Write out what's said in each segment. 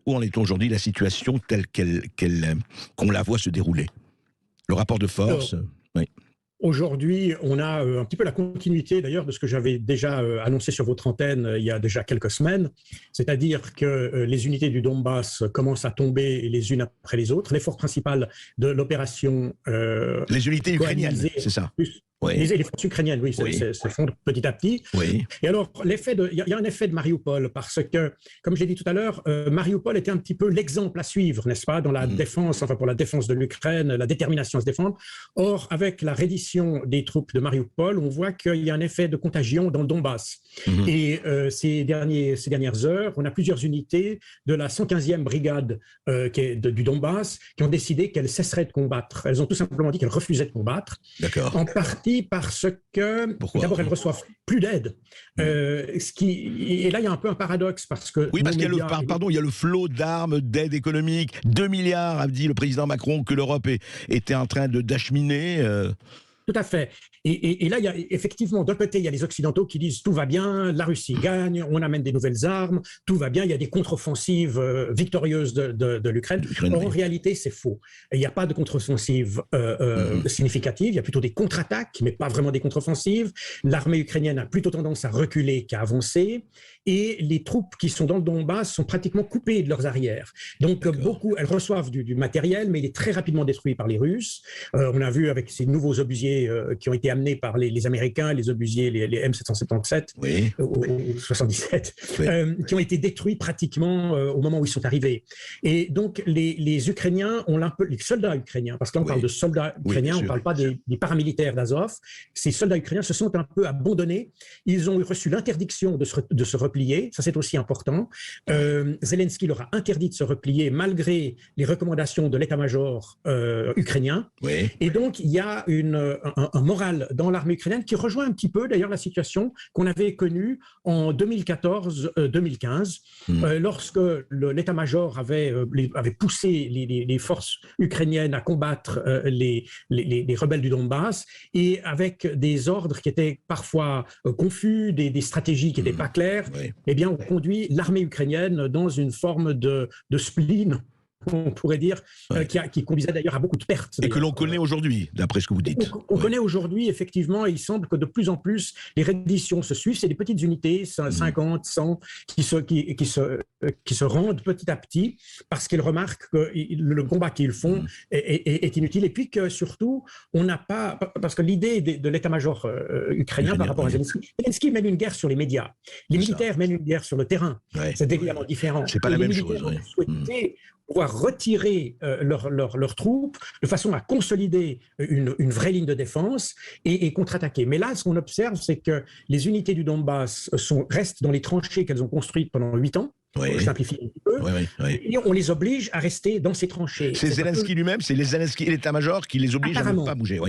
où en est-on aujourd'hui, la situation telle qu'on la voit se dérouler? Le rapport de force, oui. Aujourd'hui, on a un petit peu la continuité d'ailleurs de ce que j'avais déjà annoncé sur votre antenne il y a déjà quelques semaines, c'est-à-dire que les unités du Donbass commencent à tomber les unes après les autres. L'effort principal de l'opération... les unités ukrainiennes, c'est ça? Oui. Les forces ukrainiennes, oui, se font petit à petit. Oui. Et alors, il y a un effet de Mariupol, parce que, comme je l'ai dit tout à l'heure, Mariupol était un petit peu l'exemple à suivre, n'est-ce pas, dans la défense, enfin pour la défense de l'Ukraine, la détermination à se défendre. Or, avec la reddition des troupes de Mariupol, on voit qu'il y a un effet de contagion dans le Donbass. Et ces dernières heures, on a plusieurs unités de la 115e brigade du Donbass qui ont décidé qu'elles cesseraient de combattre. Elles ont tout simplement dit qu'elles refusaient de combattre. D'accord. En partie parce que, d'abord, elles reçoivent plus d'aide. Et là, il y a un peu un paradoxe parce que... Oui, parce qu'il y a il y a le flot d'armes, d'aide économique. 2 milliards, a dit le président Macron, que l'Europe était en train d'acheminer. Tout à fait. Et là, il y a effectivement, d'un côté, il y a les Occidentaux qui disent tout va bien, la Russie gagne, on amène des nouvelles armes, tout va bien, il y a des contre-offensives victorieuses de l'Ukraine. Or, en réalité, c'est faux. Il n'y a pas de contre-offensive significative, il y a plutôt des contre-attaques, mais pas vraiment des contre-offensives. L'armée ukrainienne a plutôt tendance à reculer qu'à avancer. Et les troupes qui sont dans le Donbass sont pratiquement coupées de leurs arrières. Donc, elles reçoivent du matériel, mais il est très rapidement détruit par les Russes. On a vu avec ces nouveaux obusiers qui ont été amenés par les Américains, les obusiers, les M777 ou 77, qui ont été détruits pratiquement au moment où ils sont arrivés. Et donc, les Ukrainiens ont un peu, les soldats ukrainiens, parce que là on parle de soldats ukrainiens, on ne parle pas des paramilitaires d'Azov, ces soldats ukrainiens se sont un peu abandonnés. Ils ont reçu l'interdiction de se replier, ça c'est aussi important. Zelensky leur a interdit de se replier malgré les recommandations de l'état-major ukrainien. Et donc, il y a un moral dans l'armée ukrainienne qui rejoint un petit peu d'ailleurs la situation qu'on avait connue en 2014-2015 lorsque l'état-major avait poussé les forces ukrainiennes à combattre les rebelles du Donbass, et avec des ordres qui étaient parfois confus, des stratégies qui n'étaient pas claires, eh bien on conduit l'armée ukrainienne dans une forme de spleen, on pourrait dire, qui conduisait d'ailleurs à beaucoup de pertes. Et que l'on connaît aujourd'hui, d'après ce que vous dites. On connaît aujourd'hui, effectivement, et il semble que de plus en plus, les redditions se suivent. C'est des petites unités, 50, 100, qui se rendent petit à petit, parce qu'ils remarquent que le combat qu'ils font est inutile. Et puis que, surtout, on n'a pas... Parce que l'idée de l'état-major ukrainien par rapport à Zelensky mène une guerre sur les médias. Les militaires mènent une guerre sur le terrain. C'est évidemment différent. C'est pas la même chose. Pouvoir retirer leurs troupes de façon à consolider une vraie ligne de défense et contre-attaquer. Mais là, ce qu'on observe, c'est que les unités du Donbass restent dans les tranchées qu'elles ont construites pendant 8 ans. Je simplifie un petit peu. Et on les oblige à rester dans ces tranchées. C'est Zelensky lui-même, c'est les Zelensky et l'état-major qui les obligent à ne pas bouger.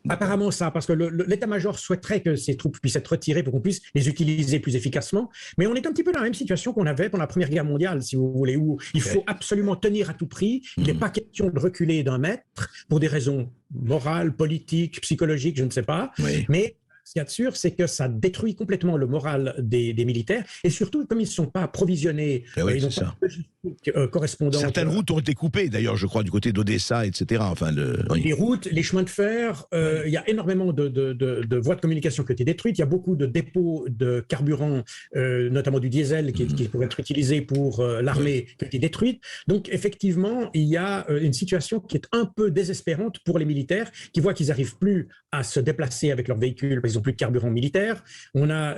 Apparemment ça, parce que l'état-major souhaiterait que ces troupes puissent être retirées pour qu'on puisse les utiliser plus efficacement. Mais on est un petit peu dans la même situation qu'on avait pendant la Première Guerre mondiale, si vous voulez, où il faut absolument tenir à tout prix. Il n'est pas question de reculer d'un mètre pour des raisons morales, politiques, psychologiques, je ne sais pas. Mais ce qu'il y a de sûr, c'est que ça détruit complètement le moral des militaires, et surtout, comme ils ne sont pas approvisionnés, ils n'ont pas de logistique correspondante. Certaines routes ont été coupées, d'ailleurs, je crois, du côté d'Odessa, etc. Les routes, les chemins de fer, il y a énormément de voies de communication qui ont été détruites, il y a beaucoup de dépôts de carburant, notamment du diesel, qui pourrait être utilisé pour l'armée, qui ont été détruites. Donc, effectivement, il y a une situation qui est un peu désespérante pour les militaires, qui voient qu'ils n'arrivent plus à se déplacer avec leurs véhicules, parce qu'ils n'ont plus de carburant militaire. On a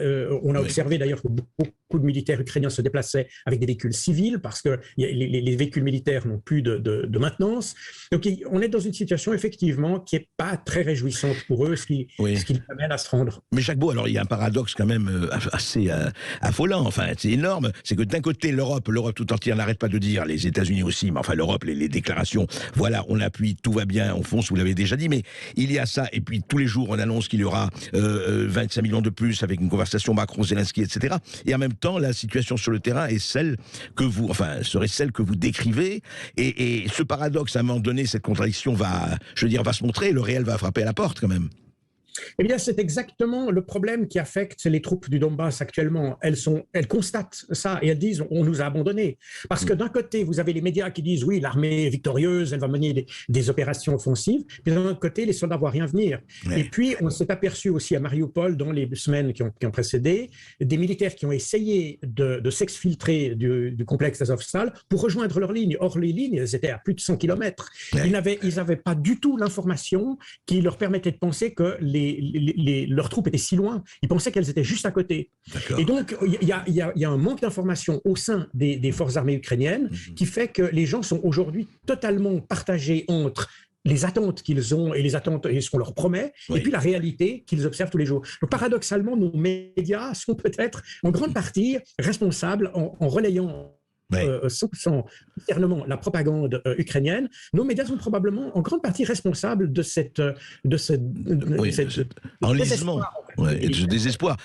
observé d'ailleurs que beaucoup de militaires ukrainiens se déplaçaient avec des véhicules civils, parce que les véhicules militaires n'ont plus de maintenance. Donc on est dans une situation effectivement qui n'est pas très réjouissante pour eux, ce qui les amène à se rendre. Mais Jacques Beau, alors il y a un paradoxe quand même assez affolant, enfin c'est énorme, c'est que d'un côté l'Europe tout entière n'arrête pas de dire, les États-Unis aussi, mais enfin l'Europe, les déclarations, voilà, on appuie, tout va bien, on fonce, vous l'avez déjà dit, mais il y a ça, et puis tous les jours on annonce qu'il y aura 25 millions de plus avec une conversation Macron-Zelensky, etc. Et en même temps, la situation sur le terrain est serait celle que vous décrivez, et ce paradoxe, à un moment donné, cette contradiction va se montrer, le réel va frapper à la porte quand même. Eh bien, c'est exactement le problème qui affecte les troupes du Donbass actuellement. Elles constatent ça et elles disent on nous a abandonnés. Parce que d'un côté, vous avez les médias qui disent oui, l'armée est victorieuse, elle va mener des opérations offensives. Puis d'un autre côté, les soldats ne voient rien venir. Ouais. Et puis, on s'est aperçu aussi à Mariupol, dans les semaines qui ont précédé, des militaires qui ont essayé de s'exfiltrer du complexe Azovstal pour rejoindre leurs lignes. Or, les lignes, elles étaient à plus de 100 km. Ouais. Ils n'avaient pas du tout l'information qui leur permettait de penser que leurs troupes étaient si loin. Ils pensaient qu'elles étaient juste à côté. Et donc, il y a un manque d'information au sein des forces armées ukrainiennes qui fait que les gens sont aujourd'hui totalement partagés entre les attentes qu'ils ont et ce qu'on leur promet, et puis la réalité qu'ils observent tous les jours. Donc, paradoxalement, nos médias sont peut-être en grande partie responsables en relayant sans discernement la propagande ukrainienne. Nos médias sont probablement en grande partie responsables de enlisement et de ce désespoir.